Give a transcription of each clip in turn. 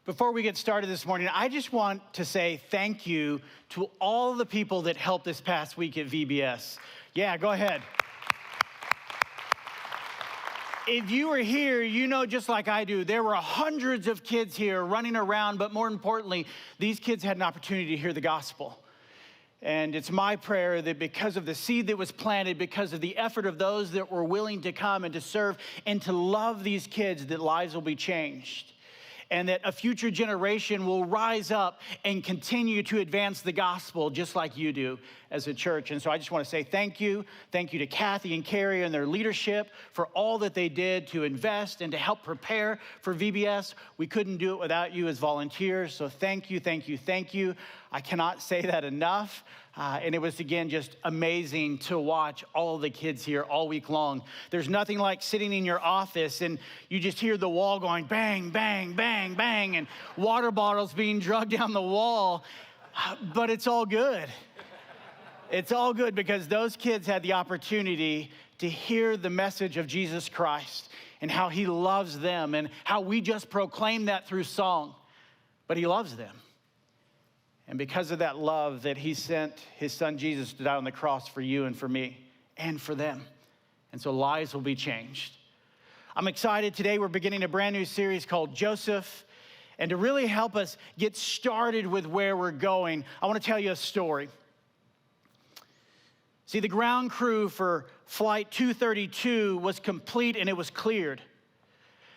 Before we get started this morning, I just want to say thank you to all the people that helped this past week at VBS. Yeah, go ahead. If you were here, you know just like I do, there were hundreds of kids here running around, but more importantly, these kids had an opportunity to hear the gospel. And it's my prayer that because of the seed that was planted, because of the effort of those that were willing to come and to serve and to love these kids, that lives will be changed. And that a future generation will rise up and continue to advance the gospel just like you do as a church. And so I just want to say thank you. Thank you to Kathy and Carrie and their leadership for all that they did to invest and to help prepare for VBS. We couldn't do it without you as volunteers. So thank you, thank you, thank you. I cannot say that enough. And it was, again, just amazing to watch all the kids here all week long. There's nothing like sitting in your office and you just hear the wall going bang, bang, bang, bang, and water bottles being dragged down the wall. But it's all good. It's all good because those kids had the opportunity to hear the message of Jesus Christ and how he loves them and how we just proclaim that through song. But he loves them. And because of that love that he sent his son Jesus to die on the cross for you and for me and for them. And so lives will be changed. I'm excited. Today we're beginning a brand new series called Joseph. And to really help us get started with where we're going, I want to tell you a story. See, the ground crew for Flight 232 was complete and it was cleared.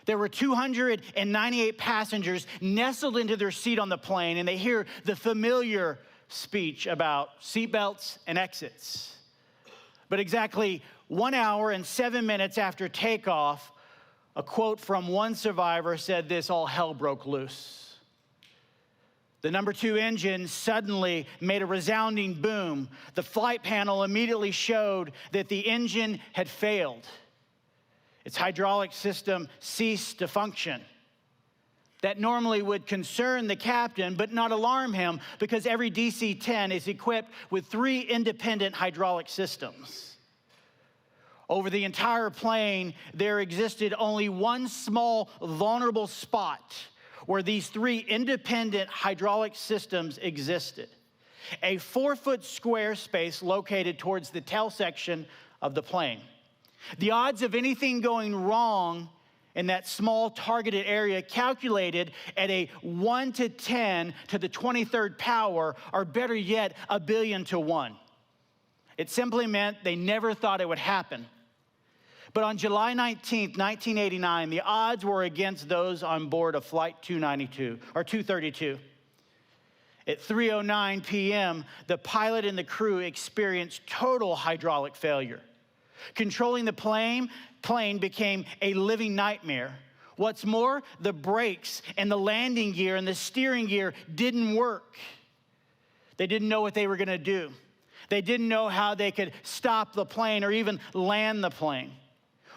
There were 298 passengers nestled into their seat on the plane, and they hear the familiar speech about seatbelts and exits. But exactly 1 hour and 7 minutes after takeoff, a quote from one survivor said this: "All hell broke loose." The number 2 engine suddenly made a resounding boom. The flight panel immediately showed that the engine had failed. Its hydraulic system ceased to function. That normally would concern the captain, but not alarm him, because every DC-10 is equipped with 3 independent hydraulic systems. Over the entire plane, there existed only one small vulnerable spot where these 3 independent hydraulic systems existed. A 4-foot square space located towards the tail section of the plane. The odds of anything going wrong in that small targeted area, calculated at a 1 to 10 to the 23rd power, or better yet, 1 billion to 1. It simply meant they never thought it would happen. But on July 19th, 1989, the odds were against those on board of Flight 232. At 3:09 p.m., the pilot and the crew experienced total hydraulic failure. Controlling the plane became a living nightmare. What's more, the brakes and the landing gear and the steering gear didn't work. They didn't know what they were going to do. They didn't know how they could stop the plane or even land the plane.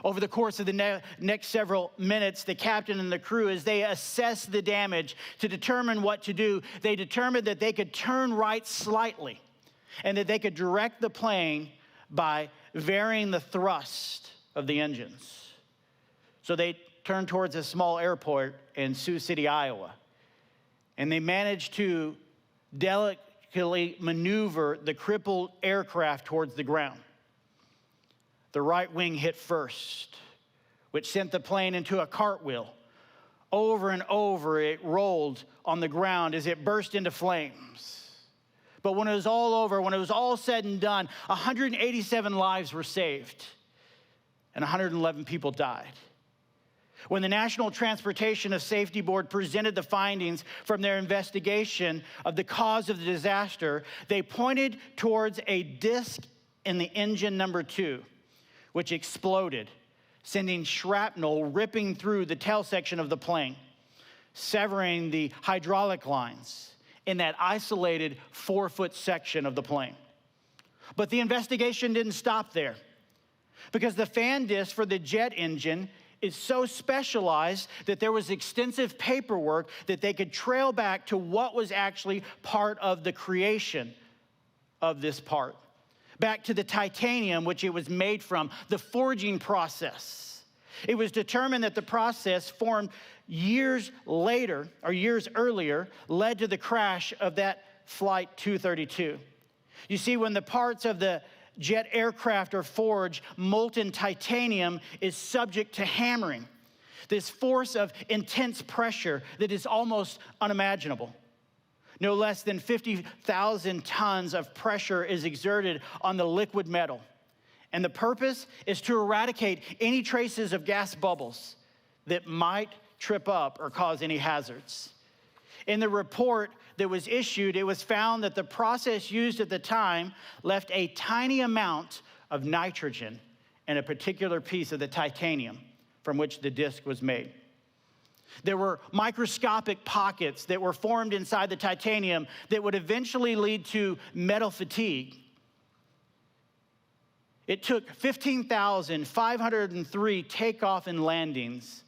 Over the course of the next several minutes, the captain and the crew, as they assessed the damage to determine what to do, they determined that they could turn right slightly and that they could direct the plane by varying the thrust of the engines. So they turned towards a small airport in Sioux City, Iowa, and they managed to delicately maneuver the crippled aircraft towards the ground. The right wing hit first, which sent the plane into a cartwheel. Over and over it rolled on the ground as it burst into flames. But when it was all over, when it was all said and done, 187 lives were saved and 111 people died. When the National Transportation Safety Board presented the findings from their investigation of the cause of the disaster, they pointed towards a disc in the engine number 2, which exploded, sending shrapnel ripping through the tail section of the plane, severing the hydraulic lines in that isolated 4-foot section of the plane. But the investigation didn't stop there, because the fan disc for the jet engine is so specialized that there was extensive paperwork that they could trail back to what was actually part of the creation of this part. Back to the titanium which it was made from, the forging process. It was determined that the process formed years later, or years earlier, led to the crash of that Flight 232. You see, when the parts of the jet aircraft are forged, molten titanium is subject to hammering, this force of intense pressure that is almost unimaginable. No less than 50,000 tons of pressure is exerted on the liquid metal. And the purpose is to eradicate any traces of gas bubbles that might trip up or cause any hazards. In the report that was issued, it was found that the process used at the time left a tiny amount of nitrogen in a particular piece of the titanium from which the disc was made. There were microscopic pockets that were formed inside the titanium that would eventually lead to metal fatigue. It took 15,503 takeoff and landings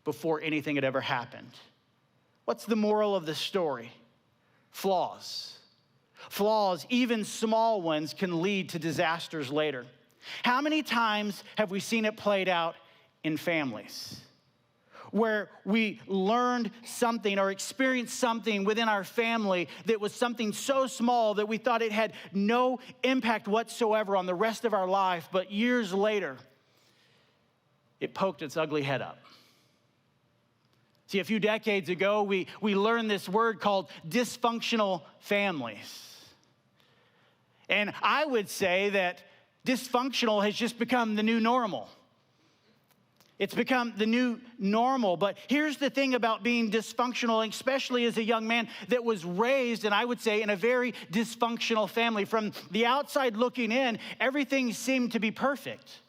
before anything had ever happened. What's the moral of the story? Flaws. Flaws, even small ones, can lead to disasters later. How many times have we seen it played out in families where we learned something or experienced something within our family that was something so small that we thought it had no impact whatsoever on the rest of our life, but years later, it poked its ugly head up? See, a few decades ago, we learned this word called dysfunctional families. And I would say that dysfunctional has just become the new normal. It's become the new normal. But here's the thing about being dysfunctional, especially as a young man that was raised, and I would say, in a very dysfunctional family. From the outside looking in, everything seemed to be perfect.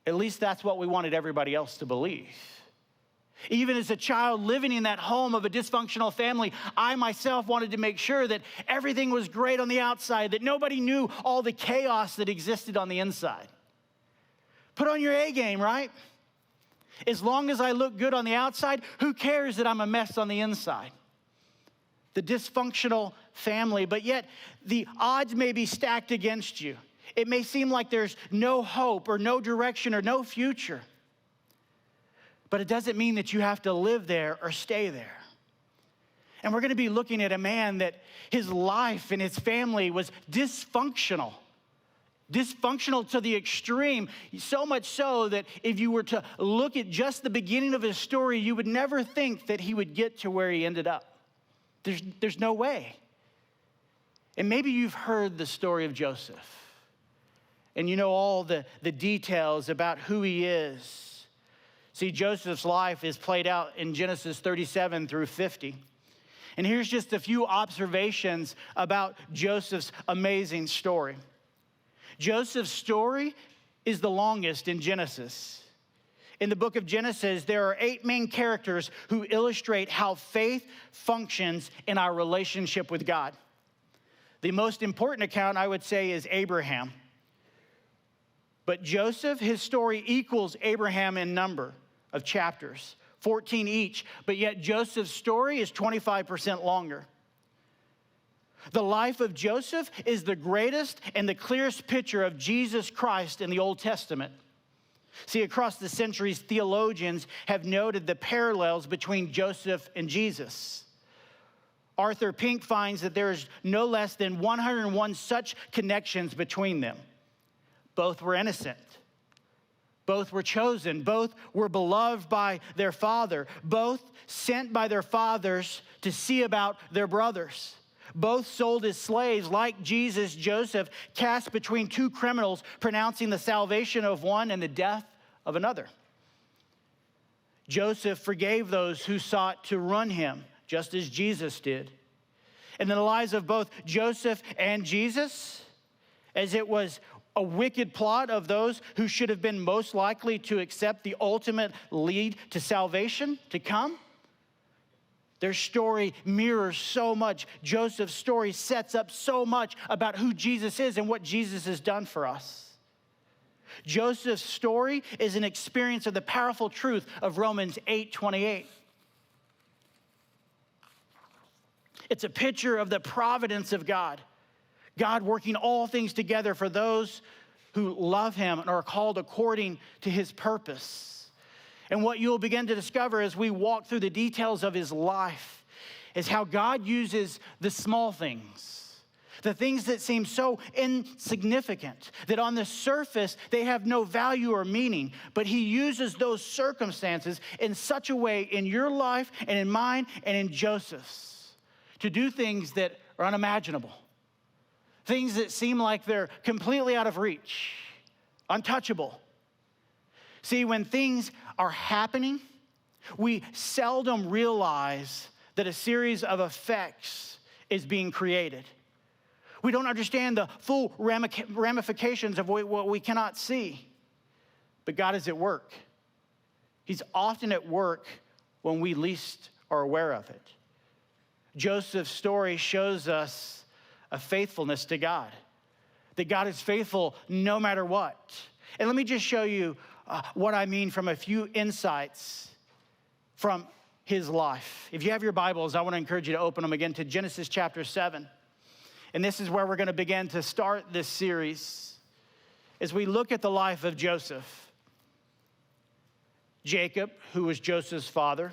At least that's what we wanted everybody else to believe. Even as a child living in that home of a dysfunctional family, I myself wanted to make sure that everything was great on the outside, that nobody knew all the chaos that existed on the inside. Put on your A game, right? As long as I look good on the outside, who cares that I'm a mess on the inside? The dysfunctional family, but yet the odds may be stacked against you. It may seem like there's no hope or no direction or no future. But it doesn't mean that you have to live there or stay there. And we're going to be looking at a man that his life and his family was dysfunctional. Dysfunctional to the extreme, so much so that if you were to look at just the beginning of his story, you would never think that he would get to where he ended up. There's no way. And maybe you've heard the story of Joseph, and you know all the details about who he is. See, Joseph's life is played out in Genesis 37 through 50. And here's just a few observations about Joseph's amazing story. Joseph's story is the longest in Genesis. In the book of Genesis, there are 8 main characters who illustrate how faith functions in our relationship with God. The most important account, I would say, is Abraham. But Joseph, his story equals Abraham in number of chapters, 14 each, but yet Joseph's story is 25% longer. The life of Joseph is the greatest and the clearest picture of Jesus Christ in the Old Testament. See, across the centuries, theologians have noted the parallels between Joseph and Jesus. Arthur Pink finds that there is no less than 101 such connections between them. Both were innocent. Both were chosen. Both were beloved by their father. Both sent by their fathers to see about their brothers. Both sold as slaves. Like Jesus, Joseph cast between 2 criminals, pronouncing the salvation of one and the death of another. Joseph forgave those who sought to ruin him, just as Jesus did. And in the lives of both Joseph and Jesus, as it was a wicked plot of those who should have been most likely to accept the ultimate lead to salvation to come, their story mirrors so much. Joseph's story sets up so much about who Jesus is and what Jesus has done for us. Joseph's story is an experience of the powerful truth of Romans 8:28. It's a picture of the providence of God. God working all things together for those who love him and are called according to his purpose. And what you'll begin to discover as we walk through the details of his life is how God uses the small things, the things that seem so insignificant, that on the surface they have no value or meaning, but he uses those circumstances in such a way in your life and in mine and in Joseph's to do things that are unimaginable, things that seem like they're completely out of reach, untouchable. See, when things are happening, we seldom realize that a series of effects is being created. We don't understand the full ramifications of what we cannot see. But God is at work. He's often at work when we least are aware of it. Joseph's story shows us a faithfulness to God, that God is faithful no matter what. And let me just show you what I mean from a few insights from his life. If you have your Bibles, I want to encourage you to open them again to Genesis chapter 7. And this is where we're going to begin to start this series as we look at the life of Joseph. Jacob, who was Joseph's father,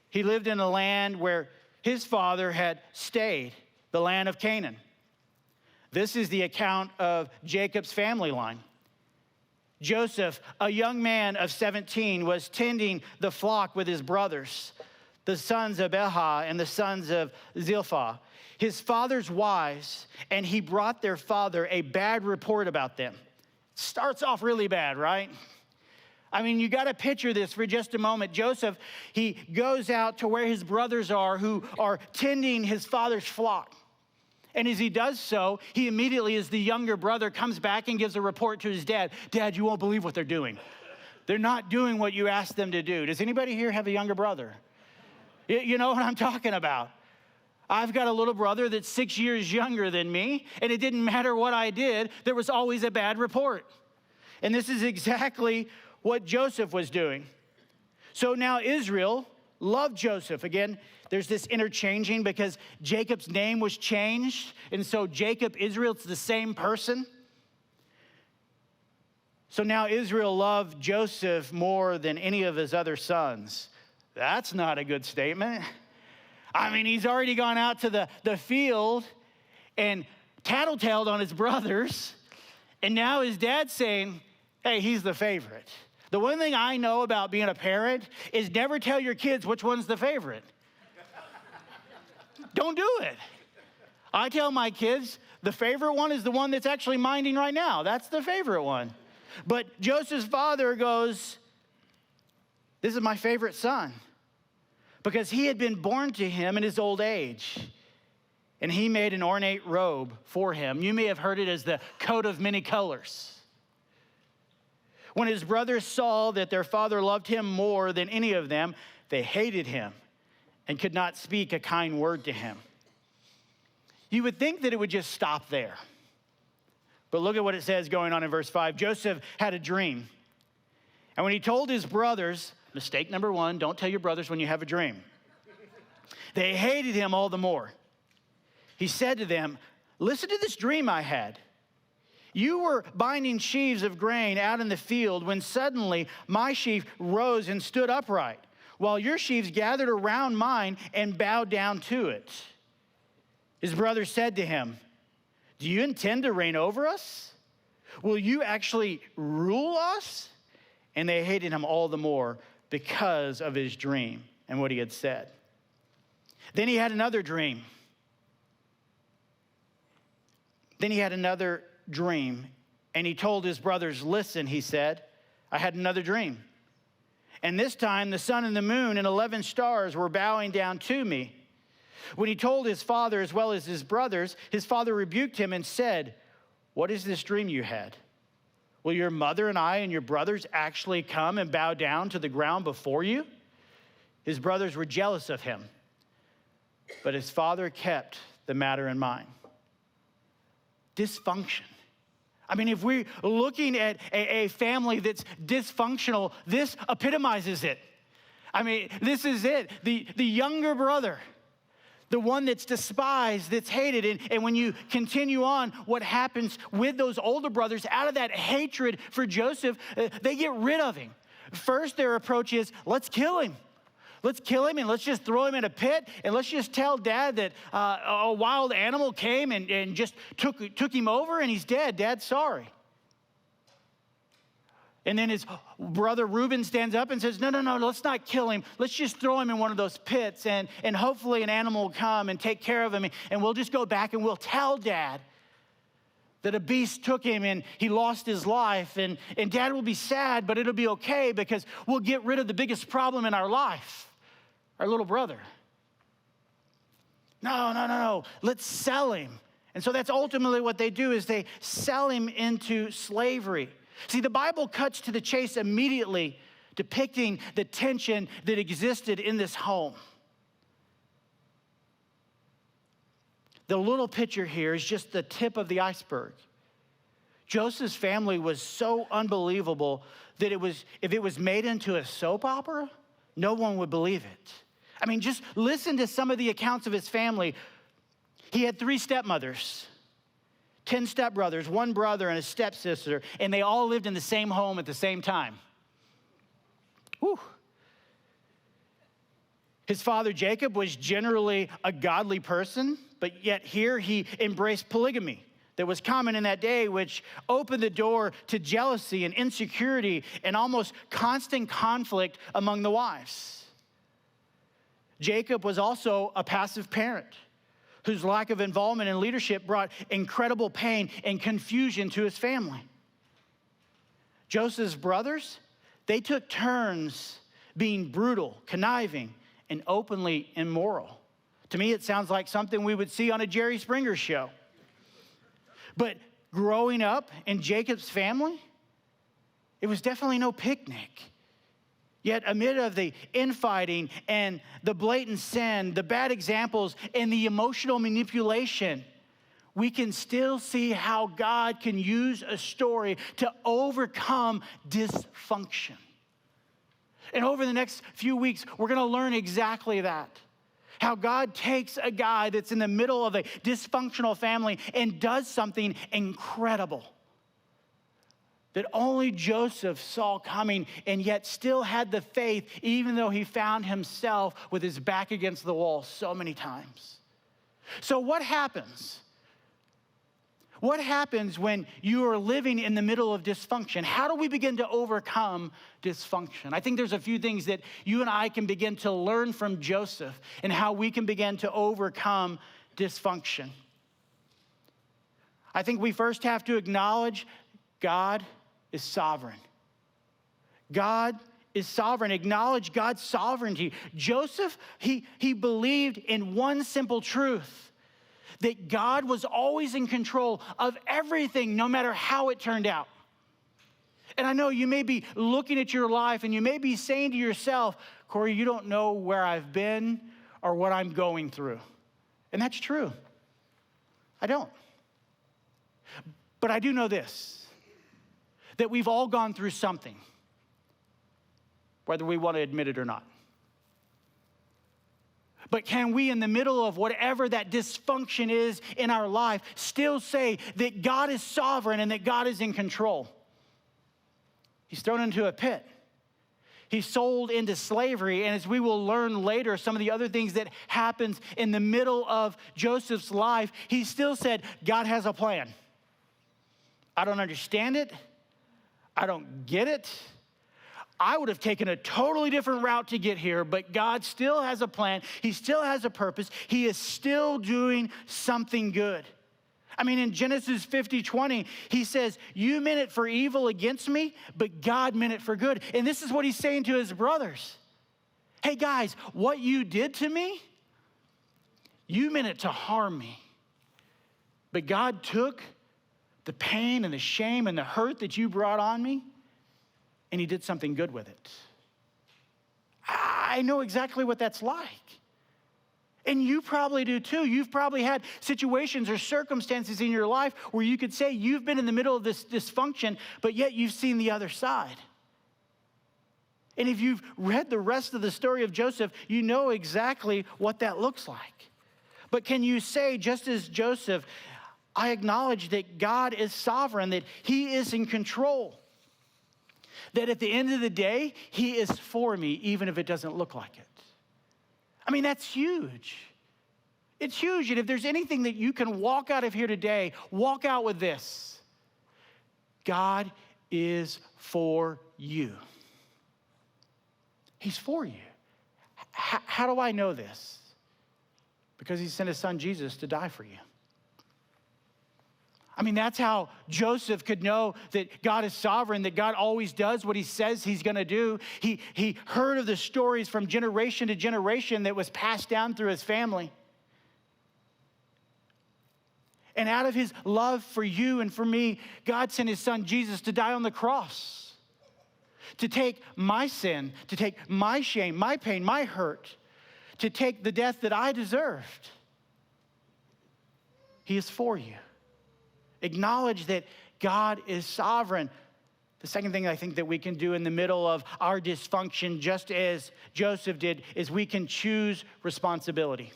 he lived in a land where his father had stayed, the land of Canaan. This is the account of Jacob's family line. Joseph, a young man of 17, was tending the flock with his brothers, the sons of Bilhah and the sons of Zilpah, his father's wives, and he brought their father a bad report about them. Starts off really bad, right? I mean, you got to picture this for just a moment. Joseph, he goes out to where his brothers are who are tending his father's flock. And as he does so, he immediately, as the younger brother, comes back and gives a report to his dad. Dad, you won't believe what they're doing. They're not doing what you asked them to do. Does anybody here have a younger brother? You know what I'm talking about. I've got a little brother that's 6 years younger than me, and it didn't matter what I did, there was always a bad report. And this is exactly what Joseph was doing. So now Israel loved Joseph. Again, there's this interchanging because Jacob's name was changed. And so Jacob, Israel, it's the same person. So now Israel loved Joseph more than any of his other sons. That's not a good statement. I mean, he's already gone out to the field and tattletaled on his brothers. And now his dad's saying, hey, he's the favorite. The one thing I know about being a parent is never tell your kids which one's the favorite. Don't do it. I tell my kids, the favorite one is the one that's actually minding right now. That's the favorite one. But Joseph's father goes, this is my favorite son, because he had been born to him in his old age. And he made an ornate robe for him. You may have heard it as the coat of many colors. When his brothers saw that their father loved him more than any of them, they hated him and could not speak a kind word to him. You would think that it would just stop there. But look at what it says going on in verse 5. Joseph had a dream. And when he told his brothers, mistake number one, don't tell your brothers when you have a dream. They hated him all the more. He said to them, listen to this dream I had. You were binding sheaves of grain out in the field when suddenly my sheaf rose and stood upright, while your sheaves gathered around mine and bowed down to it. His brother said to him, do you intend to reign over us? Will you actually rule us? And they hated him all the more because of his dream and what he had said. Then he had another dream. And he told his brothers, listen, he said, I had another dream. And this time the sun and the moon and 11 stars were bowing down to me. When he told his father as well as his brothers, his father rebuked him and said, what is this dream you had? Will your mother and I and your brothers actually come and bow down to the ground before you? His brothers were jealous of him, but his father kept the matter in mind. Dysfunction. I mean, if we're looking at a family that's dysfunctional, this epitomizes it. I mean, this is it. The younger brother, the one that's despised, that's hated. And when you continue on, what happens with those older brothers, out of that hatred for Joseph, they get rid of him. First, their approach is, let's kill him. Let's kill him and let's just throw him in a pit and let's just tell Dad that a wild animal came and just took him over and he's dead. Dad's sorry. And then his brother Reuben stands up and says, no, let's not kill him. Let's just throw him in one of those pits and hopefully an animal will come and take care of him and we'll just go back and we'll tell Dad that a beast took him and he lost his life and Dad will be sad, but it'll be okay because we'll get rid of the biggest problem in our life, our little brother. No, let's sell him. And so that's ultimately what they do is they sell him into slavery. See, the Bible cuts to the chase immediately, depicting the tension that existed in this home. The little picture here is just the tip of the iceberg. Joseph's family was so unbelievable that if it was made into a soap opera, no one would believe it. I mean, just listen to some of the accounts of his family. He had 3 stepmothers, 10 stepbrothers, 1 brother and a stepsister, and they all lived in the same home at the same time. Whew. His father Jacob was generally a godly person, but yet here he embraced polygamy that was common in that day, which opened the door to jealousy and insecurity and almost constant conflict among the wives. Jacob was also a passive parent whose lack of involvement in leadership brought incredible pain and confusion to his family. Joseph's brothers, they took turns being brutal, conniving, and openly immoral. To me, it sounds like something we would see on a Jerry Springer show. But growing up in Jacob's family, it was definitely no picnic. Yet amid of the infighting and the blatant sin, the bad examples, and the emotional manipulation, we can still see how God can use a story to overcome dysfunction. And over the next few weeks, we're going to learn exactly that. How God takes a guy that's in the middle of a dysfunctional family and does something incredible that only Joseph saw coming and yet still had the faith, even though he found himself with his back against the wall so many times. So what happens? What happens when you are living in the middle of dysfunction? How do we begin to overcome dysfunction? I think there's a few things that you and I can begin to learn from Joseph and how we can begin to overcome dysfunction. I think we first have to acknowledge God is sovereign. God is sovereign. Acknowledge God's sovereignty. Joseph, he believed in one simple truth, that God was always in control of everything, no matter how it turned out. And I know you may be looking at your life and you may be saying to yourself, Cory, you don't know where I've been or what I'm going through. And that's true. I don't. But I do know this, that we've all gone through something, whether we want to admit it or not. But can we, in the middle of whatever that dysfunction is in our life, still say that God is sovereign and that God is in control? He's thrown into a pit. He's sold into slavery. And as we will learn later, some of the other things that happens in the middle of Joseph's life, he still said, God has a plan. I don't understand it. I don't get it. I would have taken a totally different route to get here, but God still has a plan. He still has a purpose. He is still doing something good. I mean, in Genesis 50:20, he says, you meant it for evil against me, but God meant it for good. And this is what he's saying to his brothers. Hey guys, what you did to me, you meant it to harm me. But God took the pain and the shame and the hurt that you brought on me, and he did something good with it. I know exactly what that's like. And you probably do too. You've probably had situations or circumstances in your life where you could say you've been in the middle of this dysfunction, but yet you've seen the other side. And if you've read the rest of the story of Joseph, you know exactly what that looks like. But can you say, just as Joseph, I acknowledge that God is sovereign, that he is in control. that at the end of the day, he is for me, even if it doesn't look like it. I mean, that's huge. It's huge. And if there's anything that you can walk out of here today, walk out with this. God is for you. He's for you. How do I know this? Because he sent his son Jesus to die for you. I mean, that's how Joseph could know that God is sovereign, that God always does what he says he's going to do. He heard of the stories from generation to generation that was passed down through his family. And out of his love for you and for me, God sent his son Jesus to die on the cross, to take my sin, to take my shame, my pain, my hurt, to take the death that I deserved. He is for you. Acknowledge that God is sovereign. The second thing I think that we can do in the middle of our dysfunction, just as Joseph did, is we can choose responsibility.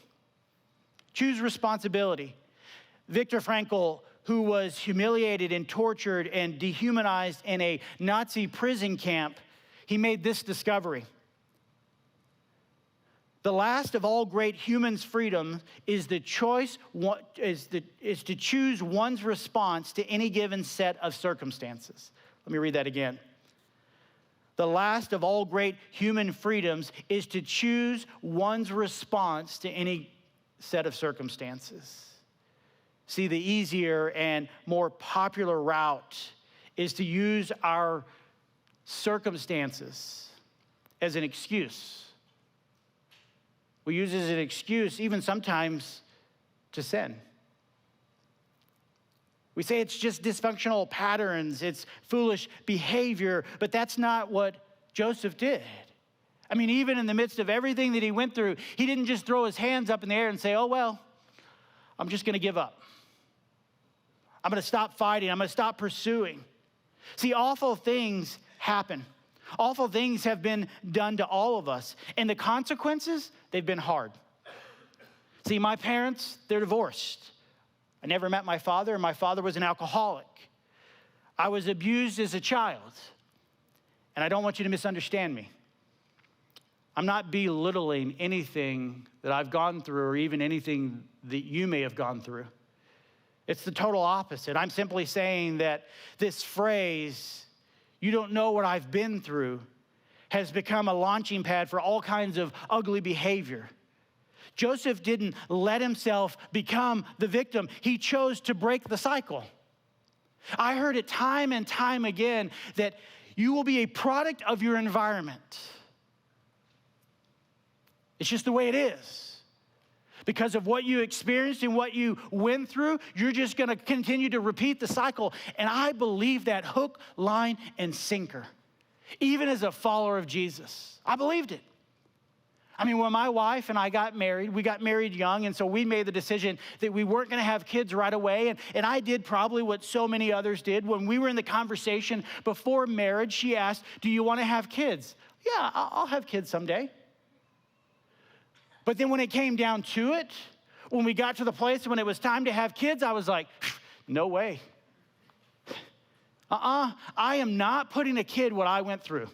Choose responsibility. Viktor Frankl, who was humiliated and tortured and dehumanized in a Nazi prison camp, he made this discovery. The last of all great human freedom is the choice is to choose one's response to any given set of circumstances. Let me read that again. The last of all great human freedoms is to choose one's response to any set of circumstances. See, the easier and more popular route is to use our circumstances as an excuse. We use it as an excuse, even sometimes, to sin. We say it's just dysfunctional patterns, it's foolish behavior, but that's not what Joseph did. I mean, even in the midst of everything that he went through, he didn't just throw his hands up in the air and say, oh, well, I'm just going to give up. I'm going to stop fighting. I'm going to stop pursuing. See, awful things happen. Awful things have been done to all of us. And the consequences, they've been hard. See, my parents, they're divorced. I never met my father, and my father was an alcoholic. I was abused as a child. And I don't want you to misunderstand me. I'm not belittling anything that I've gone through or even anything that you may have gone through. It's the total opposite. I'm simply saying that this phrase, you don't know what I've been through, has become a launching pad for all kinds of ugly behavior. Joseph didn't let himself become the victim. He chose to break the cycle. I heard it time and time again that you will be a product of your environment. It's just the way it is. Because of what you experienced and what you went through, you're just going to continue to repeat the cycle. And I believe that hook, line, and sinker. Even as a follower of Jesus, I believed it. I mean, when my wife and I got married, we got married young, and so we made the decision that we weren't going to have kids right away. And I did probably what so many others did. When we were in the conversation before marriage, she asked, do you want to have kids? Yeah, I'll have kids someday. But then when it came down to it, when we got to the place when it was time to have kids, I was like, no way. I am not putting a kid what I went through.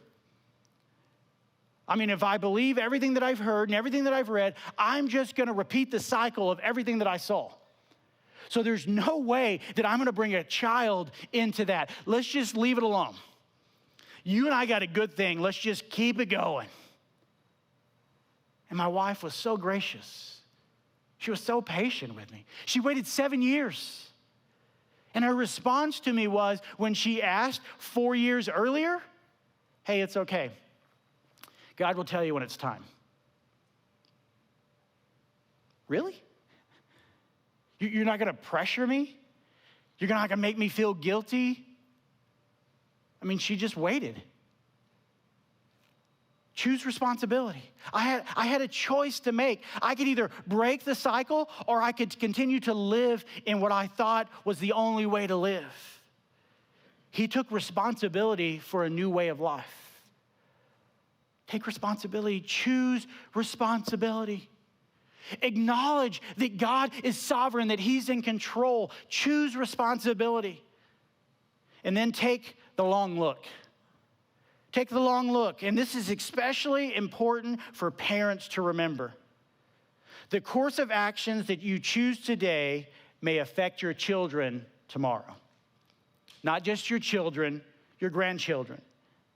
I mean, if I believe everything that I've heard and everything that I've read, I'm just going to repeat the cycle of everything that I saw. So there's no way that I'm going to bring a child into that. Let's just leave it alone. You and I got a good thing. Let's just keep it going. And my wife was so gracious. She was so patient with me. She waited 7 years. And her response to me was, when she asked 4 years earlier, hey, it's okay. God will tell you when it's time. Really? You're not going to pressure me? You're not going to make me feel guilty? I mean, she just waited. Choose responsibility. I had a choice to make. I could either break the cycle or I could continue to live in what I thought was the only way to live. He took responsibility for a new way of life. Take responsibility. Choose responsibility. Acknowledge that God is sovereign, that He's in control. Choose responsibility. And then take the long look. Take the long look, and this is especially important for parents to remember. The course of actions that you choose today may affect your children tomorrow. Not just your children, your grandchildren,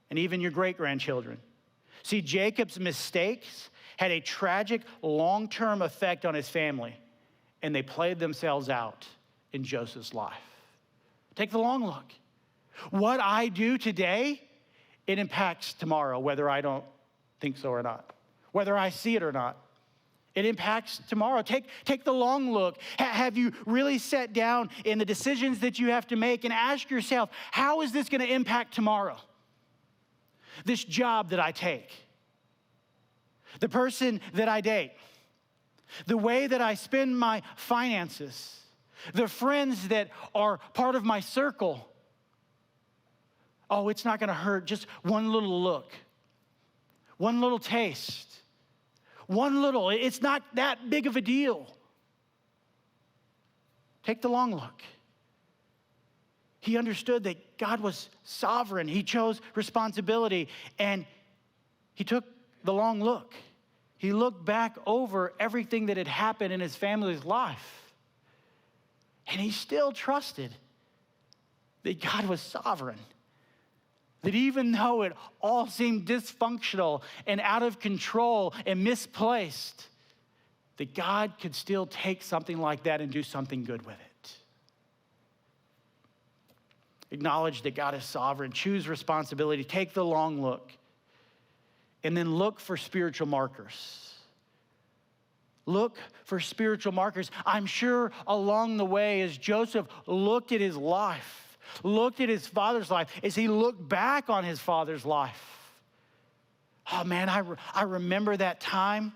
and even your great-grandchildren. See, Jacob's mistakes had a tragic long-term effect on his family, and they played themselves out in Joseph's life. Take the long look. What I do today, it impacts tomorrow, whether I don't think so or not, whether I see it or not. It impacts tomorrow. Take the long look. Have you really sat down in the decisions that you have to make and ask yourself, how is this going to impact tomorrow? This job that I take, the person that I date, the way that I spend my finances, the friends that are part of my circle. Oh, it's not going to hurt. Just one little look, one little taste. It's not that big of a deal. Take the long look. He understood that God was sovereign. He chose responsibility, and he took the long look. He looked back over everything that had happened in his family's life, and he still trusted that God was sovereign. That even though it all seemed dysfunctional and out of control and misplaced, that God could still take something like that and do something good with it. Acknowledge that God is sovereign. Choose responsibility. Take the long look. And then look for spiritual markers. Look for spiritual markers. I'm sure along the way, as Joseph looked at his life, looked at his father's life, as he looked back on his father's life. Oh man, I remember that time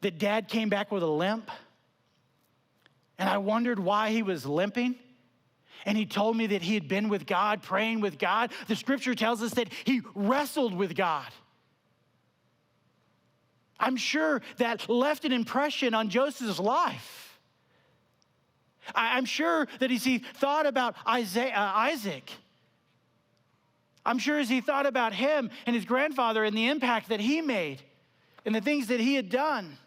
that Dad came back with a limp, and I wondered why he was limping. And he told me that he had been with God, praying with God. The scripture tells us that he wrestled with God. I'm sure that left an impression on Joseph's life. I'm sure that as he thought about Isaac, I'm sure as he thought about him and his grandfather and the impact that he made and the things that he had done.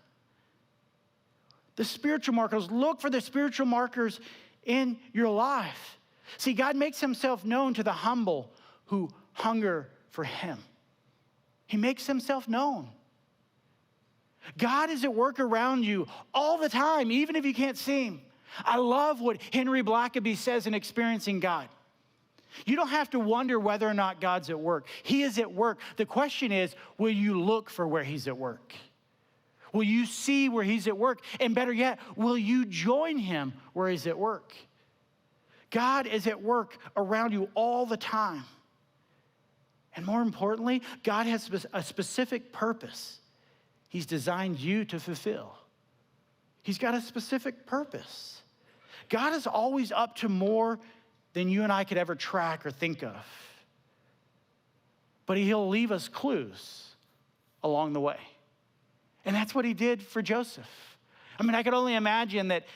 The spiritual markers, look for the spiritual markers in your life. See, God makes himself known to the humble who hunger for him. He makes himself known. God is at work around you all the time, even if you can't see him. I love what Henry Blackaby says in Experiencing God. You don't have to wonder whether or not God's at work. He is at work. The question is, will you look for where he's at work? Will you see where he's at work? And better yet, will you join him where he's at work? God is at work around you all the time. And more importantly, God has a specific purpose he's designed you to fulfill. He's got a specific purpose. God is always up to more than you and I could ever track or think of. But he'll leave us clues along the way. And that's what he did for Joseph. I mean, I could only imagine that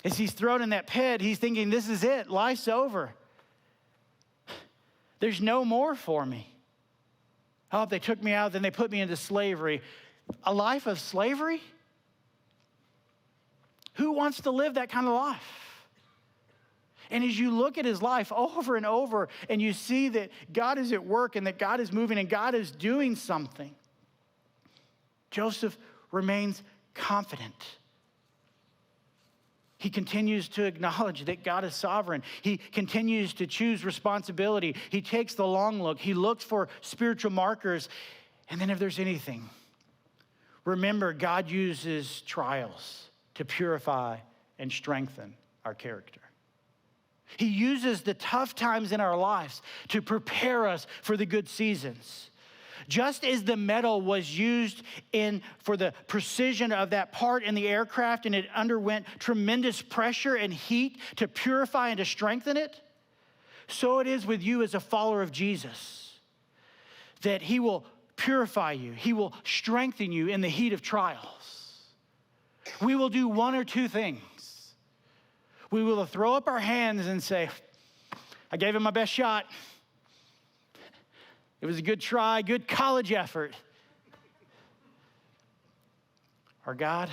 as he's thrown in that pit, he's thinking, this is it, life's over. There's no more for me. Oh, if they took me out, then they put me into slavery. A life of slavery? Who wants to live that kind of life? And as you look at his life over and over, and you see that God is at work and that God is moving and God is doing something, Joseph remains confident. He continues to acknowledge that God is sovereign. He continues to choose responsibility. He takes the long look. He looks for spiritual markers. And then if there's anything, remember, God uses trials to purify and strengthen our character. He uses the tough times in our lives to prepare us for the good seasons. Just as the metal was used for the precision of that part in the aircraft, and it underwent tremendous pressure and heat to purify and to strengthen it, so it is with you as a follower of Jesus, that he will purify you. He will strengthen you in the heat of trials. We will do one or two things. We will throw up our hands and say, I gave it my best shot. It was a good try, good college effort. Or God,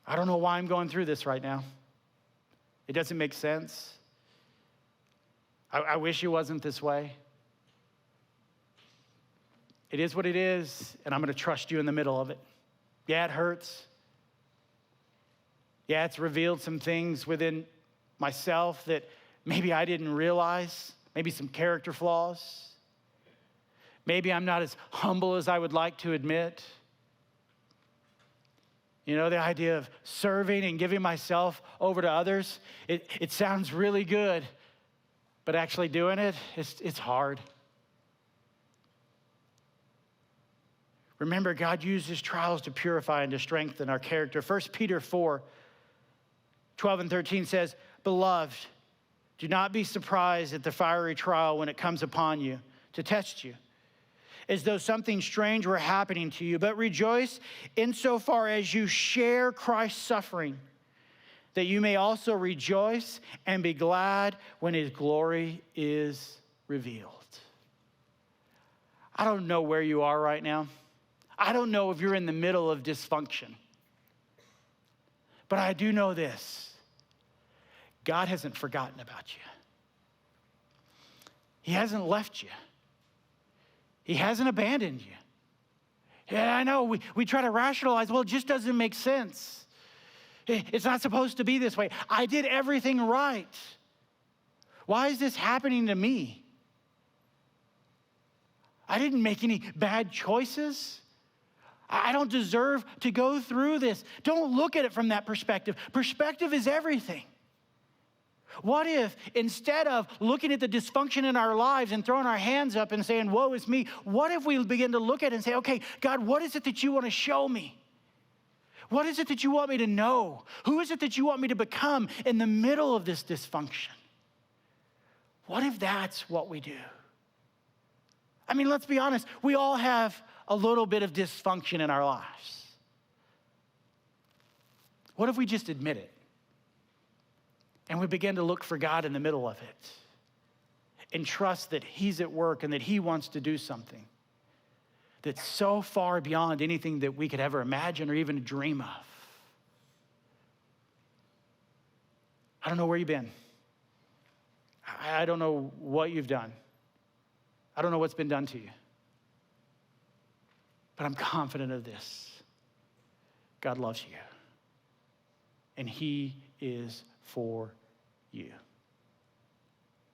I don't know why I'm going through this right now. It doesn't make sense. I wish it wasn't this way. It is what it is, and I'm going to trust you in the middle of it. Yeah, it hurts. Yeah, it's revealed some things within myself that maybe I didn't realize, maybe some character flaws. Maybe I'm not as humble as I would like to admit. You know, the idea of serving and giving myself over to others, it sounds really good, but actually doing it, it's hard. Remember, God uses trials to purify and to strengthen our character. 1 Peter 4:12 and 13 says, "Beloved, do not be surprised at the fiery trial when it comes upon you to test you, as though something strange were happening to you, but rejoice insofar as you share Christ's suffering, that you may also rejoice and be glad when his glory is revealed." I don't know where you are right now. I don't know if you're in the middle of dysfunction. But I do know this: God hasn't forgotten about you. He hasn't left you. He hasn't abandoned you. Yeah, I know, we try to rationalize, well, it just doesn't make sense. It's not supposed to be this way. I did everything right. Why is this happening to me? I didn't make any bad choices. I don't deserve to go through this. Don't look at it from that perspective. Perspective is everything. What if, instead of looking at the dysfunction in our lives and throwing our hands up and saying, woe is me, what if we begin to look at it and say, okay, God, what is it that you want to show me? What is it that you want me to know? Who is it that you want me to become in the middle of this dysfunction? What if that's what we do? I mean, let's be honest. We all have a little bit of dysfunction in our lives. What if we just admit it? And we begin to look for God in the middle of it and trust that he's at work and that he wants to do something that's so far beyond anything that we could ever imagine or even dream of. I don't know where you've been. I don't know what you've done. I don't know what's been done to you. But I'm confident of this: God loves you, and he is for you.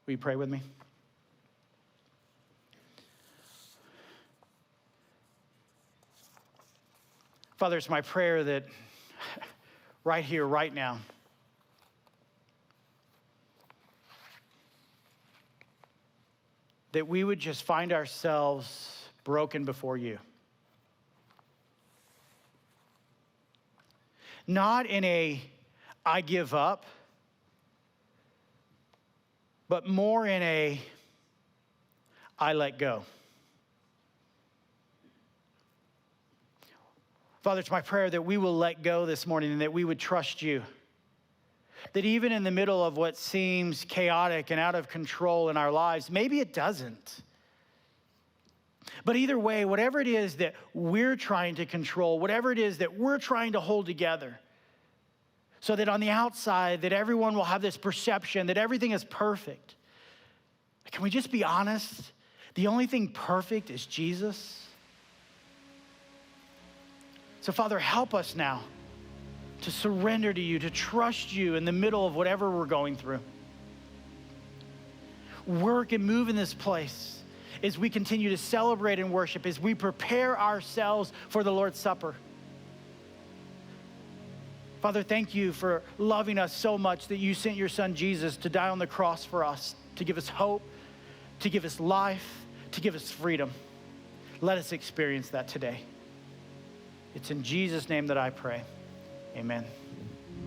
Will you pray with me? Father, it's my prayer that right here, right now, that we would just find ourselves broken before you. Not in a I give up, but more in a I let go. Father, it's my prayer that we will let go this morning and that we would trust you. That even in the middle of what seems chaotic and out of control in our lives, maybe it doesn't. But either way, whatever it is that we're trying to control, whatever it is that we're trying to hold together, so that on the outside, that everyone will have this perception that everything is perfect. Can we just be honest? The only thing perfect is Jesus. So Father, help us now to surrender to you, to trust you in the middle of whatever we're going through. Work and move in this place as we continue to celebrate and worship, as we prepare ourselves for the Lord's Supper. Father, thank you for loving us so much that you sent your son Jesus to die on the cross for us, to give us hope, to give us life, to give us freedom. Let us experience that today. It's in Jesus' name that I pray. Amen.